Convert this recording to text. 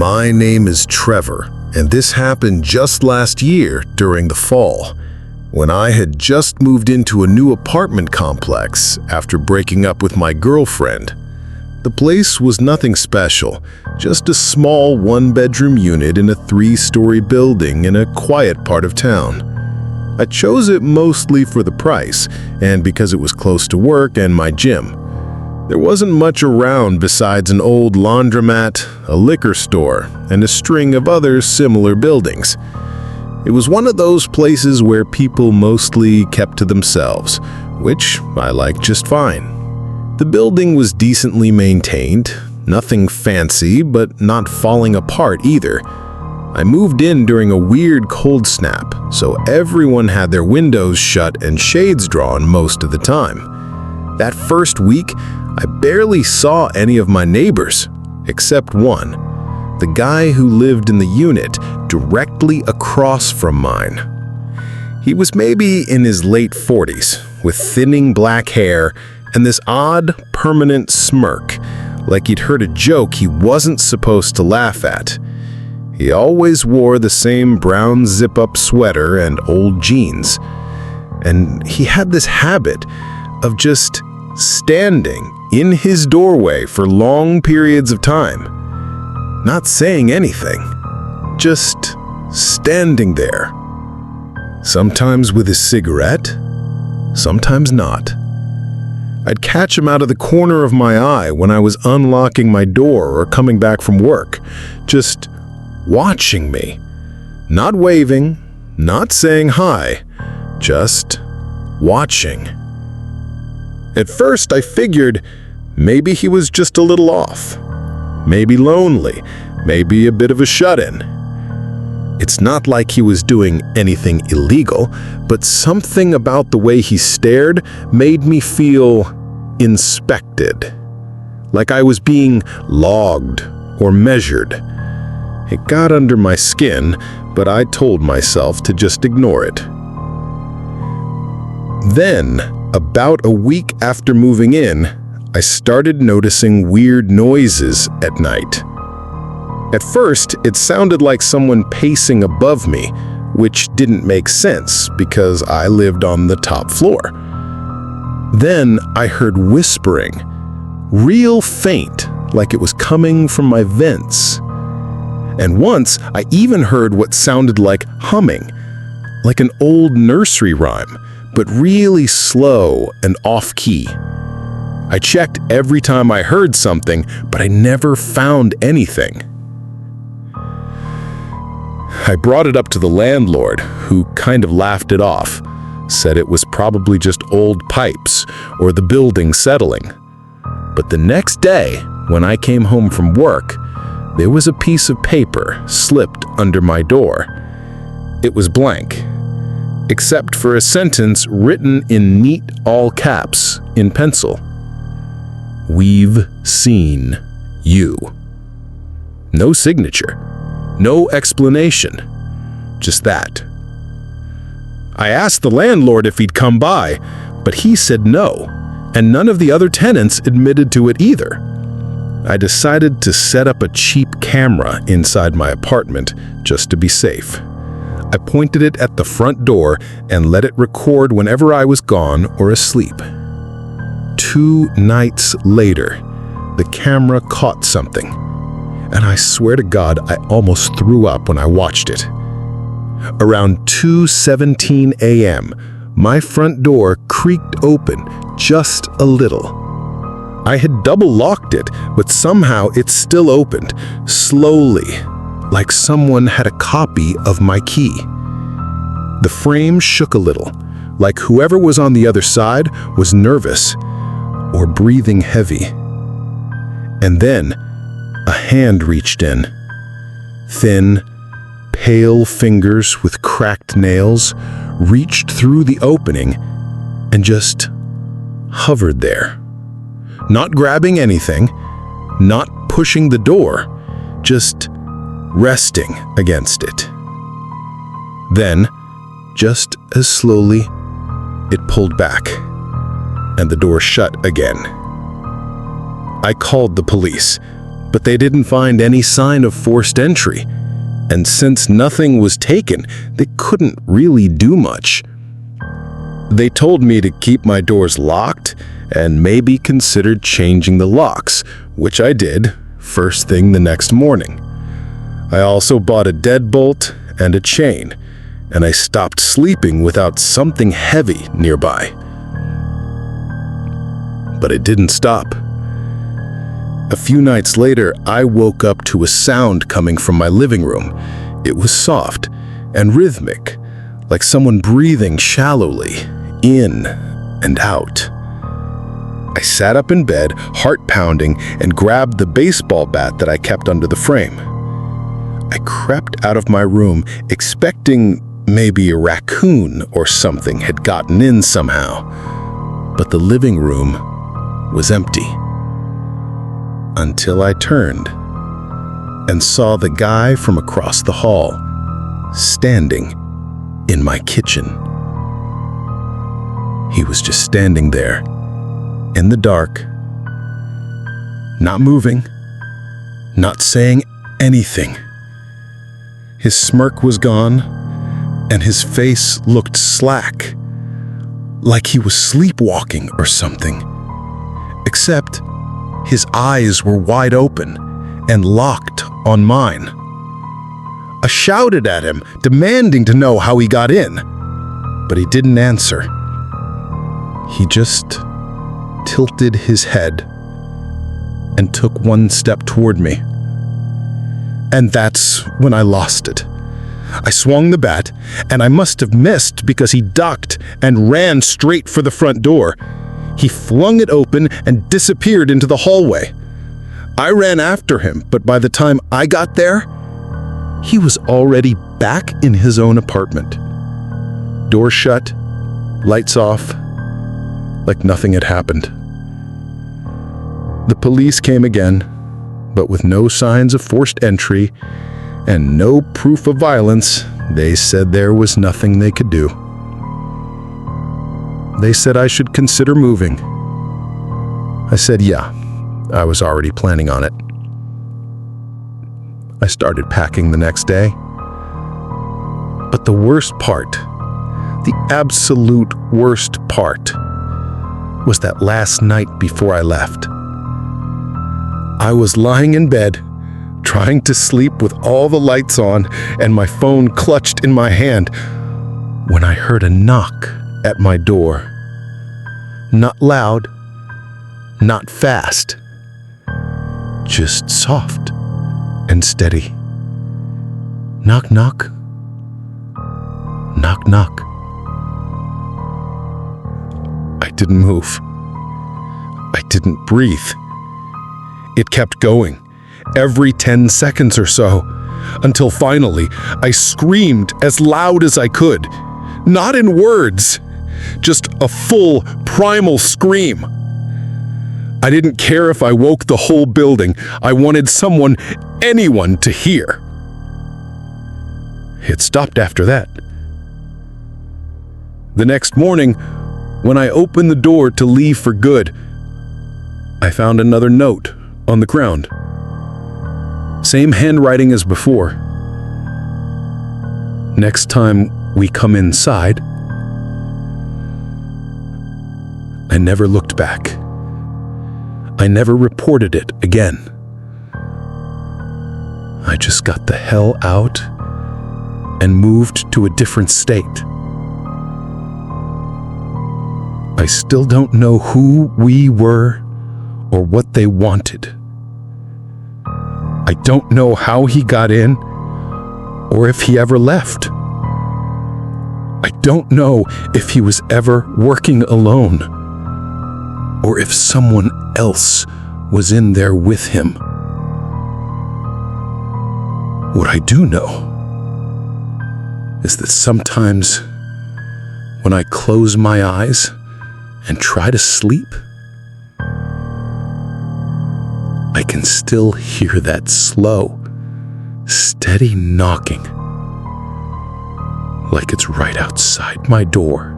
My name is Trevor, and this happened just last year during the fall, when I had just moved into a new apartment complex after breaking up with my girlfriend. The place was nothing special, just a small one-bedroom unit in a 3-story building in a quiet part of town. I chose it mostly for the price and because it was close to work and my gym. There wasn't much around besides an old laundromat, a liquor store, and a string of other similar buildings. It was one of those places where people mostly kept to themselves, which I liked just fine. The building was decently maintained, nothing fancy, but not falling apart either. I moved in during a weird cold snap, so everyone had their windows shut and shades drawn most of the time. That first week, I barely saw any of my neighbors, except one, the guy who lived in the unit directly across from mine. He was maybe in his late 40s, with thinning black hair and this odd, permanent smirk, like he'd heard a joke he wasn't supposed to laugh at. He always wore the same brown zip-up sweater and old jeans, and he had this habit of just standing in his doorway for long periods of time, not saying anything, just standing there. Sometimes with his cigarette, sometimes not. I'd catch him out of the corner of my eye when I was unlocking my door or coming back from work, just watching me, not waving, not saying hi, just watching. At first, I figured maybe he was just a little off, maybe lonely, maybe a bit of a shut-in. It's not like he was doing anything illegal, but something about the way he stared made me feel inspected, like I was being logged or measured. It got under my skin, but I told myself to just ignore it. Then, about a week after moving in, I started noticing weird noises at night. At first, it sounded like someone pacing above me, which didn't make sense because I lived on the top floor. Then I heard whispering, real faint, like it was coming from my vents. And once, I even heard what sounded like humming, like an old nursery rhyme, but really slow and off-key. I checked every time I heard something, but I never found anything. I brought it up to the landlord, who kind of laughed it off, said it was probably just old pipes or the building settling. But the next day, when I came home from work, there was a piece of paper slipped under my door. It was blank, except for a sentence written in neat all caps in pencil. "We've seen you." No signature, no explanation, just that. I asked the landlord if he'd come by, but he said no, and none of the other tenants admitted to it either. I decided to set up a cheap camera inside my apartment just to be safe. I pointed it at the front door and let it record whenever I was gone or asleep. 2 nights later, the camera caught something, and I swear to God, I almost threw up when I watched it. Around 2:17 a.m., my front door creaked open just a little. I had double-locked it, but somehow it still opened, slowly, like someone had a copy of my key. The frame shook a little, like whoever was on the other side was nervous or breathing heavy. And then a hand reached in. Thin, pale fingers with cracked nails reached through the opening and just hovered there. Not grabbing anything, not pushing the door, just resting against it. Then, just as slowly, it pulled back, and the door shut again. I called the police, but they didn't find any sign of forced entry. And since nothing was taken, they couldn't really do much. They told me to keep my doors locked and maybe considered changing the locks, which I did first thing the next morning. I also bought a deadbolt and a chain, and I stopped sleeping without something heavy nearby. But it didn't stop. A few nights later, I woke up to a sound coming from my living room. It was soft and rhythmic, like someone breathing shallowly, in and out. I sat up in bed, heart pounding, and grabbed the baseball bat that I kept under the frame. I crept out of my room, expecting maybe a raccoon or something had gotten in somehow. But the living room was empty. Until I turned and saw the guy from across the hall standing in my kitchen. He was just standing there in the dark, not moving, not saying anything. His smirk was gone, and his face looked slack, like he was sleepwalking or something. Except his eyes were wide open and locked on mine. I shouted at him, demanding to know how he got in, but he didn't answer. He just tilted his head and took one step toward me. And that's when I lost it. I swung the bat, and I must have missed because he ducked and ran straight for the front door. He flung it open and disappeared into the hallway. I ran after him, but by the time I got there, he was already back in his own apartment. Door shut, lights off, like nothing had happened. The police came again, but with no signs of forced entry and no proof of violence. They said there was nothing they could do. They said I should consider moving. I said yeah, I was already planning on it. I started packing the next day. But the worst part, the absolute worst part, was that last night before I left. I was lying in bed, trying to sleep with all the lights on and my phone clutched in my hand, when I heard a knock at my door. Not loud, not fast, just soft and steady. Knock, knock. Knock, knock. I didn't move. I didn't breathe. It kept going, every 10 seconds or so, until finally I screamed as loud as I could. Not in words, just a full, primal scream. I didn't care if I woke the whole building. I wanted someone, anyone, to hear. It stopped after that. The next morning, when I opened the door to leave for good, I found another note on the ground. Same handwriting as before. Next time we come inside. I never looked back. I never reported it again. I just got the hell out and moved to a different state. I still don't know who we were or what they wanted. I don't know how he got in or if he ever left. I don't know if he was ever working alone or if someone else was in there with him. What I do know is that sometimes when I close my eyes and try to sleep, I can still hear that slow, steady knocking, like it's right outside my door.